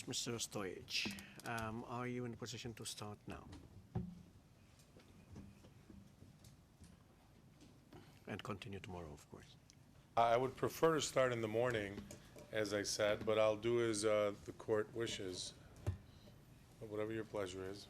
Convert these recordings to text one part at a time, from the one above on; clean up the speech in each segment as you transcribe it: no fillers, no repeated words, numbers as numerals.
Mr. Stojic, are you in a position to start now? And continue tomorrow, of course. I would prefer to start in the morning, as I said, but I'll do as the court wishes, whatever your pleasure is.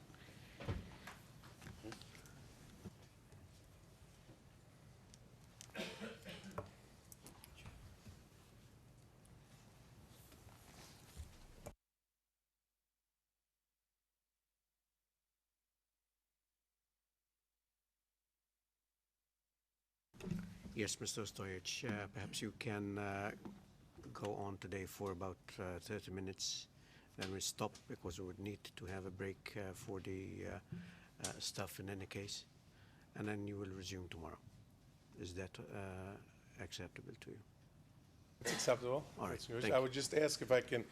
Yes, Mr. Stojic, perhaps you can go on today for about 30 minutes. Then we stop because we would need to have a break for the stuff in any case. And then you will resume tomorrow. Is that acceptable to you? It's acceptable. All right, I would just ask if I can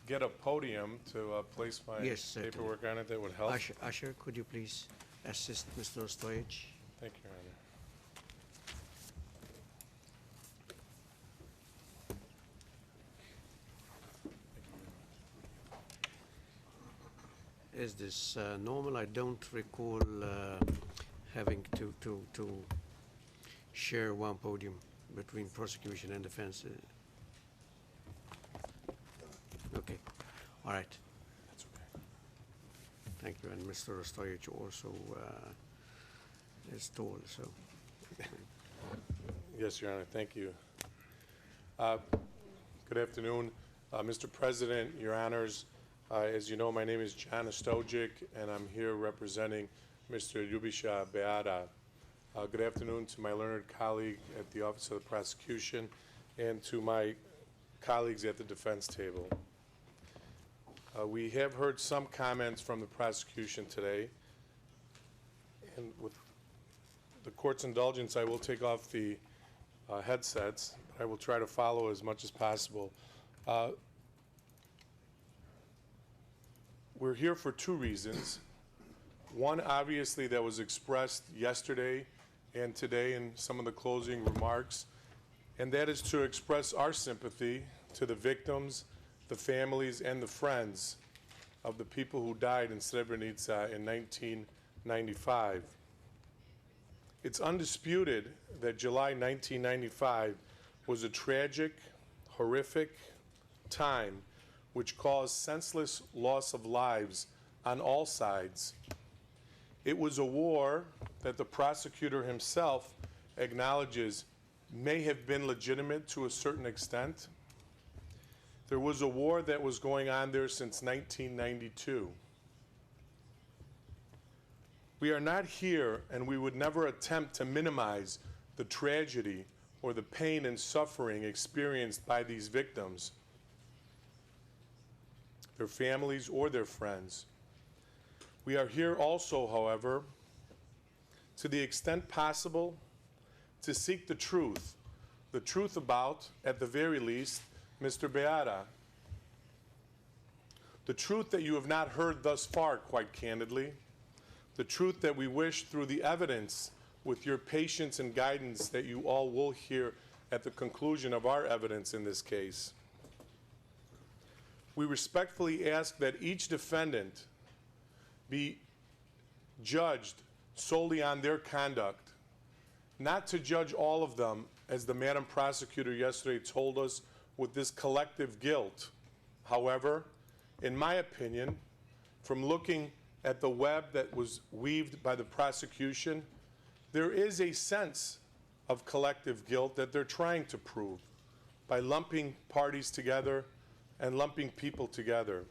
get a podium to place my paperwork on it. That would help. Usher, could you please assist Mr. Stojic? Thank you, Your Honor. Is this normal? I don't recall having to share one podium between prosecution and defense. Okay. All right. That's okay. Thank you. And Mr. Stojic also is tall, so. Yes, Your Honor. Thank you. Good afternoon, Mr. President, Your Honors. As you know, my name is John Stojic, and I'm here representing Mr. Ljubiša Beara. Good afternoon to my learned colleague at the Office of the Prosecution and to my colleagues at the defense table. We have heard some comments from the prosecution today, and with the court's indulgence, I will take off the headsets. I will try to follow as much as possible. We're here for two reasons. One, obviously, that was expressed yesterday and today in some of the closing remarks, and that is to express our sympathy to the victims, the families, and the friends of the people who died in Srebrenica in 1995. It's undisputed that July 1995 was a tragic, horrific time which caused senseless loss of lives on all sides. It was a war that the prosecutor himself acknowledges may have been legitimate to a certain extent. There was a war that was going on there since 1992. We are not here, and we would never attempt to minimize the tragedy or the pain and suffering experienced by these victims, their families, or their friends. We are here also, however, to the extent possible, to seek the truth about, at the very least, Mr. Beara. The truth that you have not heard thus far, quite candidly, the truth that we wish through the evidence, with your patience and guidance, that you all will hear at the conclusion of our evidence in this case. We respectfully ask that each defendant be judged solely on their conduct, not to judge all of them, as the Madam Prosecutor yesterday told us, with this collective guilt. However, in my opinion, from looking at the web that was weaved by the prosecution, there is a sense of collective guilt that they're trying to prove by lumping parties together and lumping people together.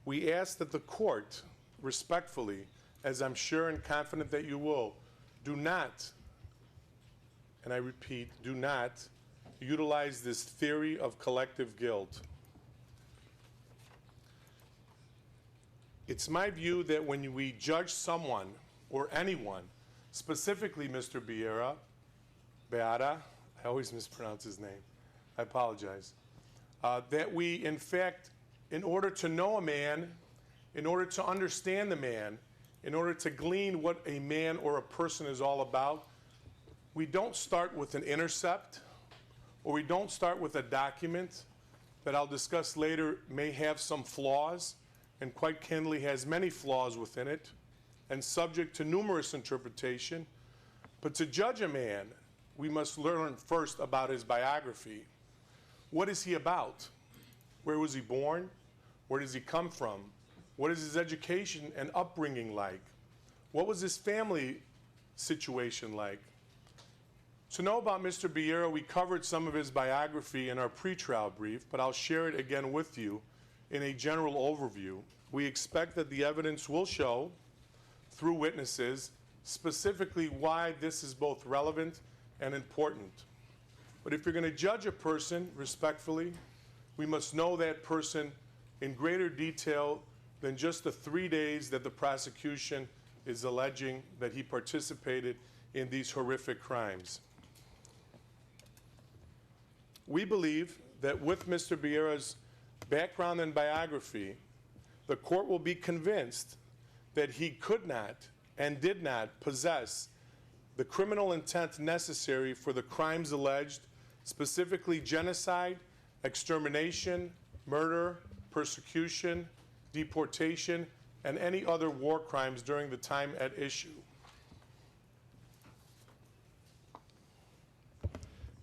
We ask that the court, respectfully, as I'm sure and confident that you will, do not, and I repeat, do not utilize this theory of collective guilt. It's my view that when we judge someone or anyone, specifically Mr. Beara, I always mispronounce his name, I apologize, that we, in fact, in order to know a man, in order to understand the man, in order to glean what a man or a person is all about, we don't start with an intercept, or we don't start with a document, that I'll discuss later may have some flaws, and quite candidly has many flaws within it, and subject to numerous interpretation. But to judge a man, we must learn first about his biography. What is he about? Where was he born? Where does he come from? What is his education and upbringing like? What was his family situation like? To know about Mr. Beara, we covered some of his biography in our pretrial brief, but I'll share it again with you in a general overview. We expect that the evidence will show, through witnesses, specifically why this is both relevant and important. But if you're going to judge a person respectfully, we must know that person in greater detail than just the 3 days that the prosecution is alleging that he participated in these horrific crimes. We believe that with Mr. Beara's background and biography, the court will be convinced that he could not and did not possess the criminal intent necessary for the crimes alleged, specifically genocide, extermination, murder, persecution, deportation, and any other war crimes during the time at issue.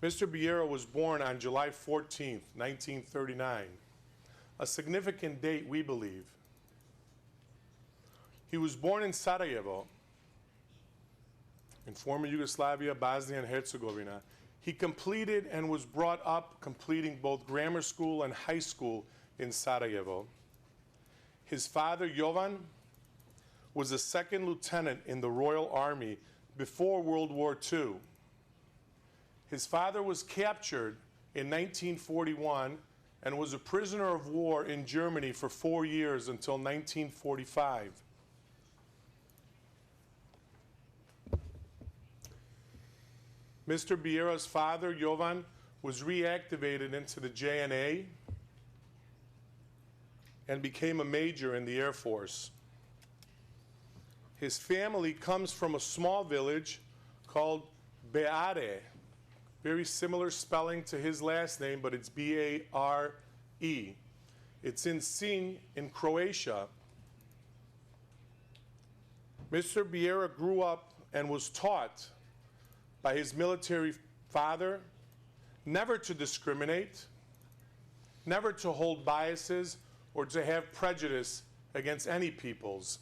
Mr. Beara was born on July 14, 1939, a significant date, we believe. He was born in Sarajevo, in former Yugoslavia, Bosnia and Herzegovina. He completed and was brought up completing both grammar school and high school in Sarajevo. His father, Jovan, was a second lieutenant in the Royal Army before World War II. His father was captured in 1941 and was a prisoner of war in Germany for 4 years until 1945. Mr. Beara's father, Jovan, was reactivated into the JNA and became a major in the Air Force. His family comes from a small village called Beara, very similar spelling to his last name, but it's B-A-R-E. It's in Sinj in Croatia. Mr. Beara grew up and was taught by his military father never to discriminate, never to hold biases, or to have prejudice against any peoples.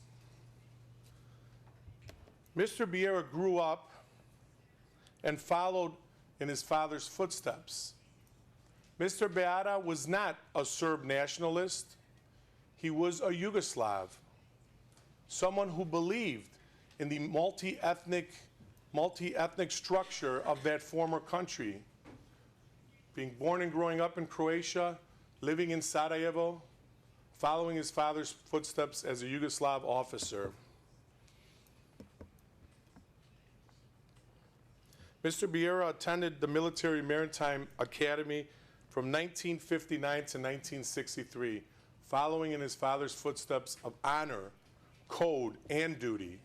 Mr. Beara grew up and followed in his father's footsteps. Mr. Beara was not a Serb nationalist. He was a Yugoslav, someone who believed in the multi-ethnic structure of that former country. Being born and growing up in Croatia, living in Sarajevo, following his father's footsteps as a Yugoslav officer. Mr. Beara attended the Military Maritime Academy from 1959 to 1963, following in his father's footsteps of honor, code, and duty.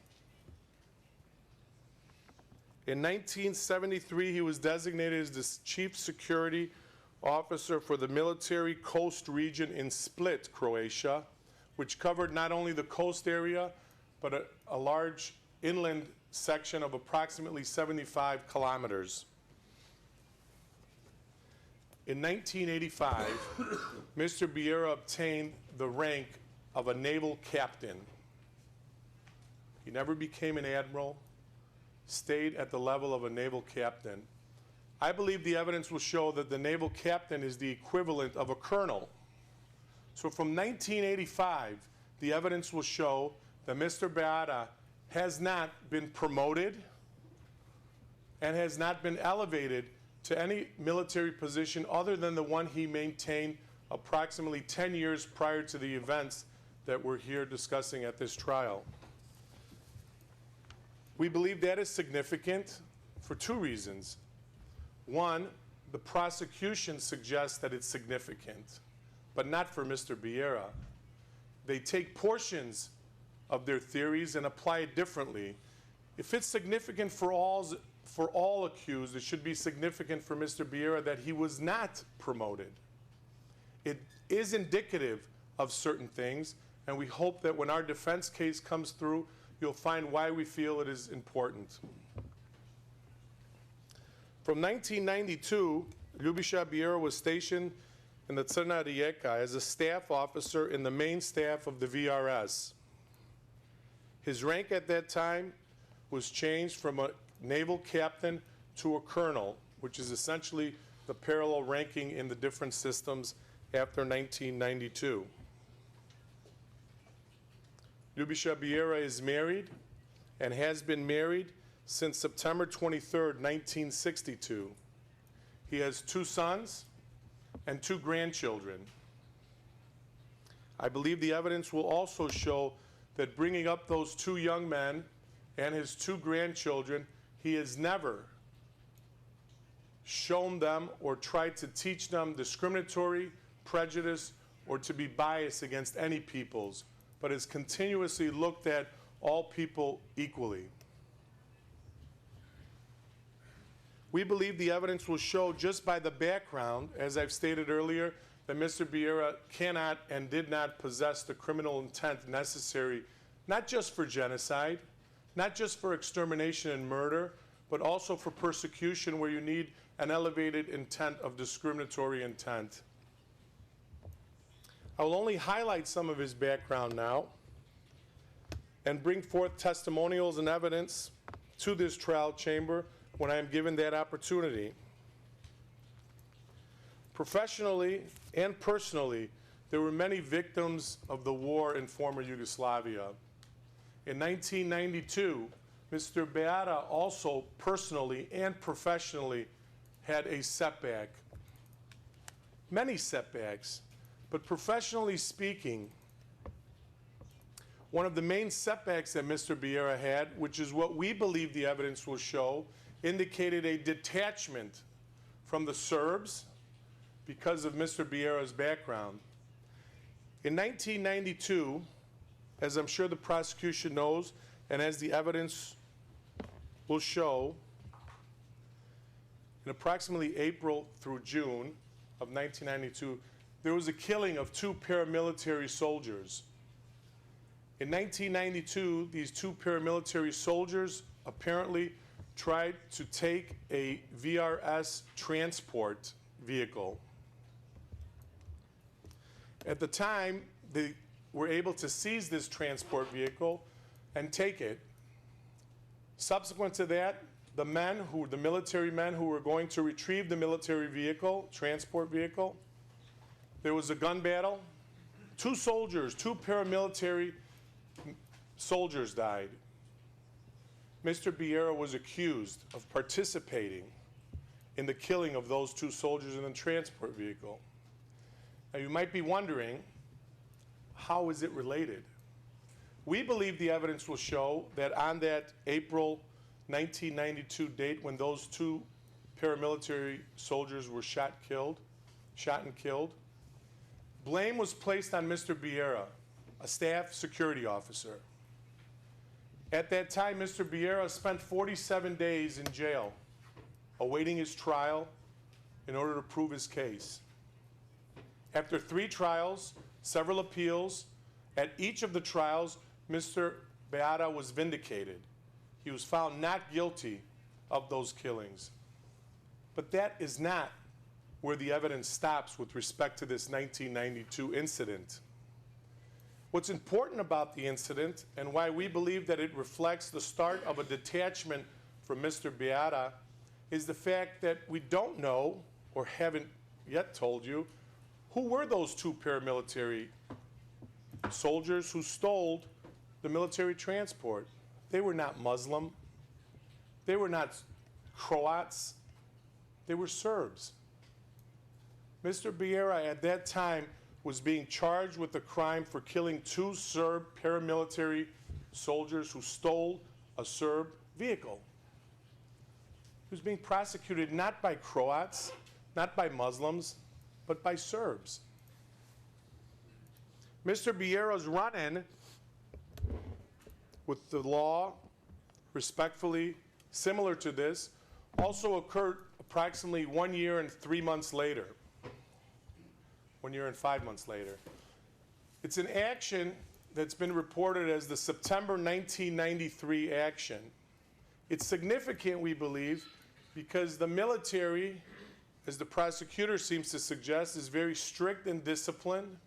In 1973, he was designated as the Chief Security Officer for the Military Coast Region in Split, Croatia, which covered not only the coast area, but a large inland section of approximately 75 kilometers. In 1985, Mr. Beara obtained the rank of a naval captain. He never became an admiral, stayed at the level of a naval captain. I believe the evidence will show that the naval captain is the equivalent of a colonel. So from 1985, the evidence will show that Mr. Beara has not been promoted and has not been elevated to any military position other than the one he maintained approximately 10 years prior to the events that we're here discussing at this trial. We believe that is significant for two reasons. One, the prosecution suggests that it's significant, but not for Mr. Beara. They take portions of their theories and apply it differently. If it's significant for all accused, it should be significant for Mr. Beara that he was not promoted. It is indicative of certain things, and we hope that when our defense case comes through, you'll find why we feel it is important. From 1992, Ljubisha Beara was stationed in the Crna Rijeka as a staff officer in the main staff of the VRS. His rank at that time was changed from a naval captain to a colonel, which is essentially the parallel ranking in the different systems after 1992. Ljubisha Beara is married and has been married since September 23, 1962. He has 2 sons and 2 grandchildren. I believe the evidence will also show that bringing up those 2 young men and his 2 grandchildren, he has never shown them or tried to teach them discriminatory, prejudice, or to be biased against any peoples, but has continuously looked at all people equally. We believe the evidence will show just by the background, as I've stated earlier, that Mr. Beara cannot and did not possess the criminal intent necessary, not just for genocide, not just for extermination and murder, but also for persecution where you need an elevated intent of discriminatory intent. I will only highlight some of his background now and bring forth testimonials and evidence to this trial chamber when I am given that opportunity. Professionally and personally, there were many victims of the war in former Yugoslavia. In 1992, Mr. Beara also personally and professionally had a setback. Many setbacks, but professionally speaking, one of the main setbacks that Mr. Beara had, which is what we believe the evidence will show, indicated a detachment from the Serbs because of Mr. Beara's background. In 1992, as I'm sure the prosecution knows, and as the evidence will show, in approximately April through June of 1992, there was a killing of 2 paramilitary soldiers. In 1992, these 2 paramilitary soldiers apparently tried to take a VRS transport vehicle. At the time, they were able to seize this transport vehicle and take it. Subsequent to that, the military men who were going to retrieve the military vehicle, transport vehicle, there was a gun battle. 2 soldiers, 2 paramilitary soldiers died. Mr. Beara was accused of participating in the killing of those 2 soldiers in the transport vehicle. Now you might be wondering, how is it related? We believe the evidence will show that on that April 1992 date when those 2 paramilitary soldiers were shot and killed, blame was placed on Mr. Beara, a staff security officer. At that time, Mr. Beara spent 47 days in jail, awaiting his trial in order to prove his case. After 3 trials, several appeals, at each of the trials, Mr. Beara was vindicated. He was found not guilty of those killings. But that is not where the evidence stops with respect to this 1992 incident. What's important about the incident and why we believe that it reflects the start of a detachment from Mr. Beara is the fact that we don't know or haven't yet told you who were those 2 paramilitary soldiers who stole the military transport. They were not Muslim. They were not Croats. They were Serbs. Mr. Beara at that time was being charged with the crime for killing 2 Serb paramilitary soldiers who stole a Serb vehicle. He was being prosecuted not by Croats, not by Muslims, but by Serbs. Mr. Beara's run-in with the law, respectfully similar to this, also occurred approximately 1 year and 3 months later. when you're in 5 months later. It's an action that's been reported as the September 1993 action. It's significant, we believe, because the military, as the prosecutor seems to suggest, is very strict and disciplined,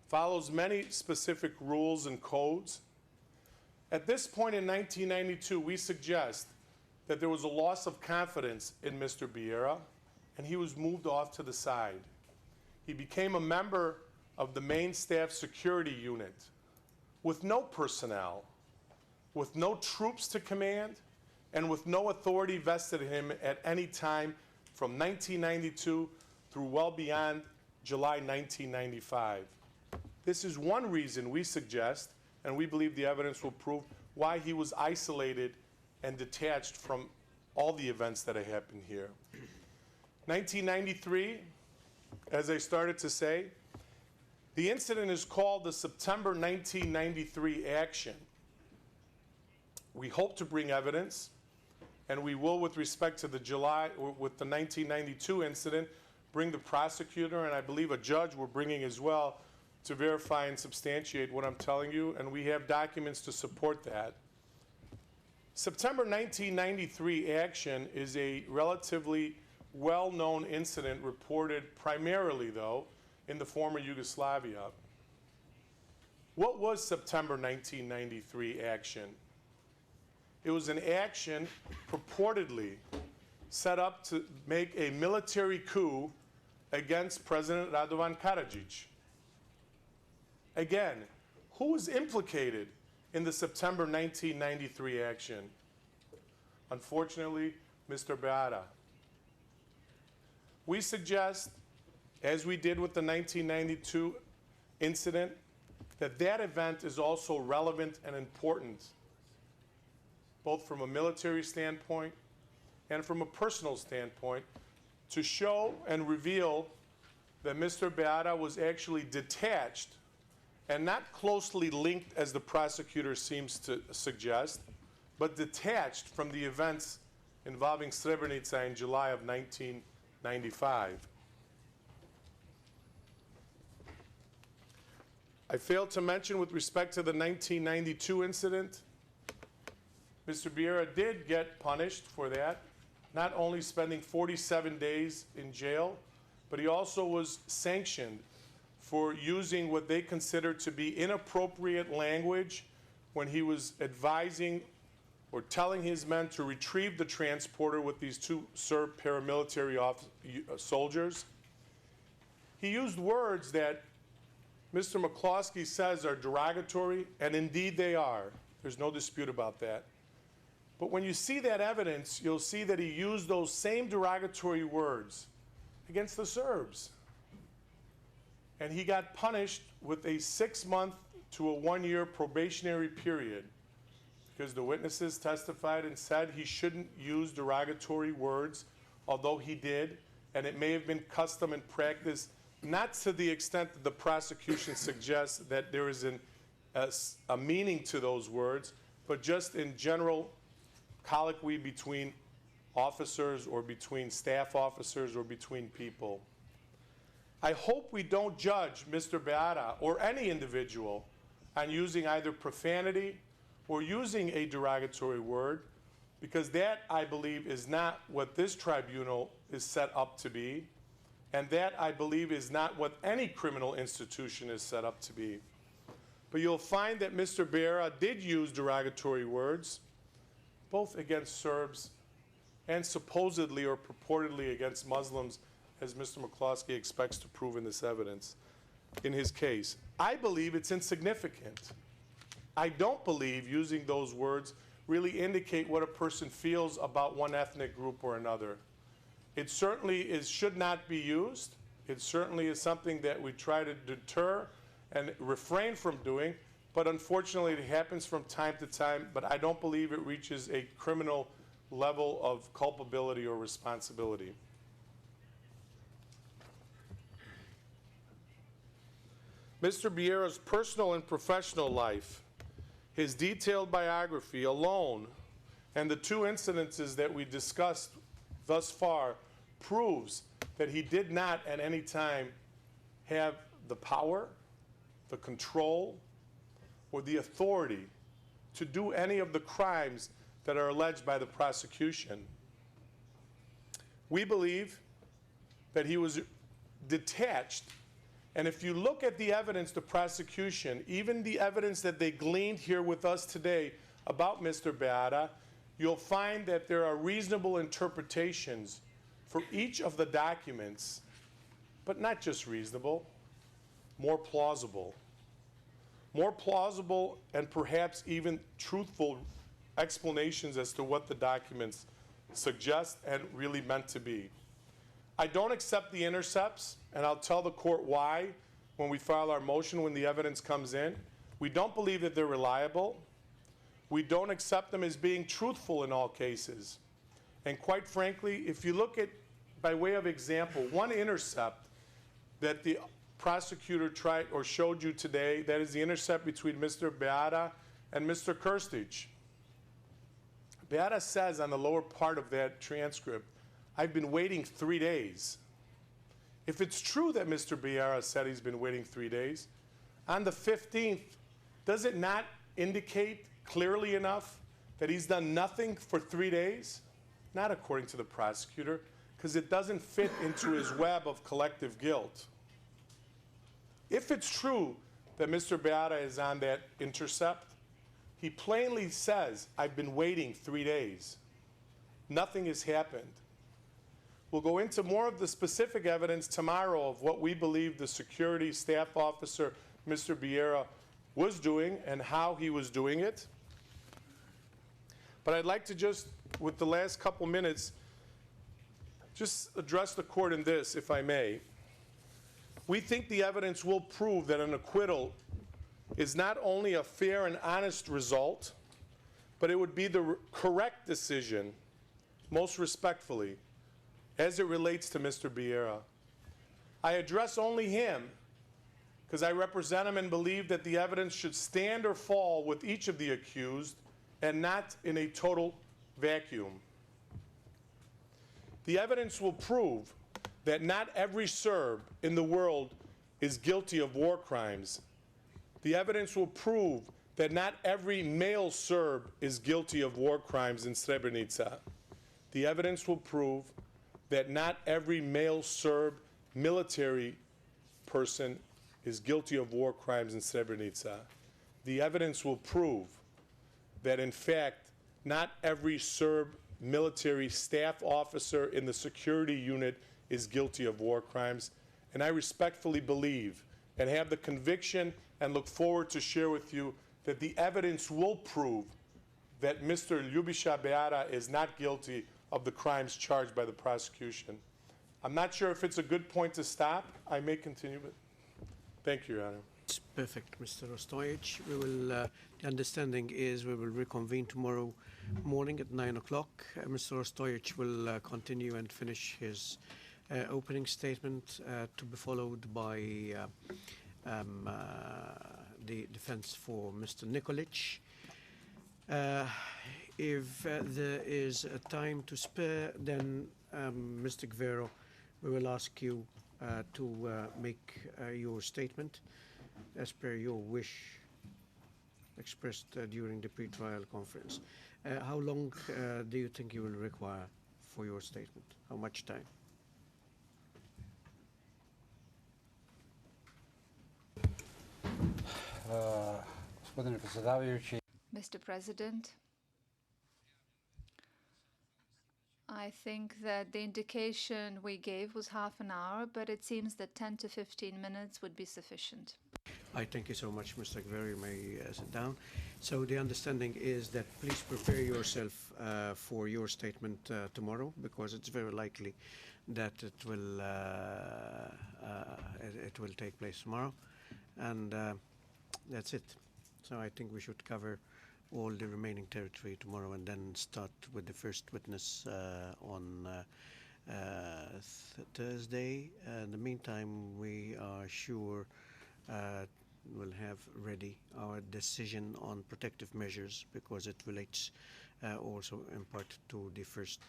follows many specific rules and codes. At this point in 1992, we suggest that there was a loss of confidence in Mr. Beara, and he was moved off to the side. He became a member of the main staff security unit with no personnel, with no troops to command, and with no authority vested in him at any time from 1992 through well beyond July 1995. This is one reason we suggest, and we believe the evidence will prove, why he was isolated and detached from all the events that have happened here. 1993, as I started to say, the incident is called the September 1993 action. We hope to bring evidence, and we will, with respect to the with the 1992 incident, bring the prosecutor, and I believe a judge we're bringing as well, to verify and substantiate what I'm telling you, and we have documents to support that. September 1993 action is a relatively well-known incident reported primarily, though, in the former Yugoslavia. What was September 1993 action? It was an action purportedly set up to make a military coup against President Radovan Karadzic. Again, who was implicated in the September 1993 action? Unfortunately, Mr. Beara. We suggest, as we did with the 1992 incident, that that event is also relevant and important, both from a military standpoint and from a personal standpoint, to show and reveal that Mr. Beara was actually detached and not closely linked, as the prosecutor seems to suggest, but detached from the events involving Srebrenica in July of 1995. I failed to mention, with respect to the 1992 incident, Mr. Beara did get punished for that, not only spending 47 days in jail, but he also was sanctioned for using what they considered to be inappropriate language when he was advising or telling his men to retrieve the transporter with these two Serb paramilitary soldiers. He used words that Mr. McCloskey says are derogatory, and indeed they are. There's no dispute about that. But when you see that evidence, you'll see that he used those same derogatory words against the Serbs. And he got punished with a 6-month to a 1-year probationary period, because the witnesses testified and said he shouldn't use derogatory words, although he did, and it may have been custom and practice, not to the extent that the prosecution suggests that there is a meaning to those words, but just in general colloquy between officers or between staff officers or between people. I hope we don't judge Mr. Beara or any individual on using either profanity or using a derogatory word, because that, I believe, is not what this tribunal is set up to be, and that, I believe, is not what any criminal institution is set up to be. But you'll find that Mr. Beara did use derogatory words, both against Serbs and supposedly or purportedly against Muslims, as Mr. McCloskey expects to prove in this evidence in his case. I believe it's insignificant. I don't believe using those words really indicate what a person feels about one ethnic group or another. It certainly should not be used. It certainly is something that we try to deter and refrain from doing, but unfortunately it happens from time to time, but I don't believe it reaches a criminal level of culpability or responsibility. Mr. Beara's personal and professional life, his detailed biography alone, and the 2 incidences that we discussed thus far proves that he did not at any time have the power, the control, or the authority to do any of the crimes that are alleged by the prosecution. We believe that he was detached. And if you look at the evidence, the prosecution, even the evidence that they gleaned here with us today about Mr. Beara, you'll find that there are reasonable interpretations for each of the documents, but not just reasonable, more plausible. More plausible and perhaps even truthful explanations as to what the documents suggest and really meant to be. I don't accept the intercepts, and I'll tell the court why when we file our motion when the evidence comes in. We don't believe that they're reliable. We don't accept them as being truthful in all cases. And quite frankly, if you look at, by way of example, one intercept that the prosecutor tried or showed you today, that is the intercept between Mr. Beara and Mr. Krstić. Beara says on the lower part of that transcript, I've been waiting 3 days. If it's true that Mr. Beara said he's been waiting 3 days, on the 15th, does it not indicate clearly enough that he's done nothing for 3 days? Not according to the prosecutor, because it doesn't fit into his web of collective guilt. If it's true that Mr. Beara is on that intercept, he plainly says, I've been waiting 3 days. Nothing has happened. We'll go into more of the specific evidence tomorrow of what we believe the security staff officer, Mr. Beara, was doing and how he was doing it. But I'd like to just, with the last couple minutes, just address the court in this, if I may. We think the evidence will prove that an acquittal is not only a fair and honest result, but it would be the correct decision, most respectfully, as it relates to Mr. Beara. I address only him because I represent him and believe that the evidence should stand or fall with each of the accused and not in a total vacuum. The evidence will prove that not every Serb in the world is guilty of war crimes. The evidence will prove that not every male Serb is guilty of war crimes in Srebrenica. The evidence will prove that not every male Serb military person is guilty of war crimes in Srebrenica. The evidence will prove that, in fact, not every Serb military staff officer in the security unit is guilty of war crimes. And I respectfully believe and have the conviction and look forward to share with you that the evidence will prove that Mr. Ljubiša Beara is not guilty of the crimes charged by the prosecution. I'm not sure if it's a good point to stop. I may continue, but thank you, Your Honor. It's perfect, Mr. Ostojic. We will, the understanding is we will reconvene tomorrow morning at 9 o'clock. Mr. Ostojic will continue and finish his opening statement to be followed by the defense for Mr. Nikolic. If there is a time to spare, then Mr. Guerrero, we will ask you to make your statement as per your wish expressed during the pre-trial conference. How long do you think you will require for your statement? How much time? Mr. President, I think that the indication we gave was half an hour, but it seems that 10 to 15 minutes would be sufficient. I thank you so much, Mr. Guerrero. You may sit down. So the understanding is that please prepare yourself for your statement tomorrow, because it's very likely that it will take place tomorrow, and that's it. So I think we should cover all the remaining territory tomorrow and then start with the first witness on Thursday. In the meantime, we are sure we'll have ready our decision on protective measures, because it relates also in part to the first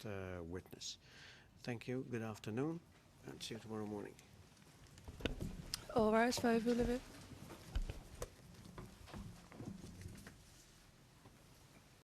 witness. Thank you, good afternoon, and see you tomorrow morning. overvejes, før I vil levere?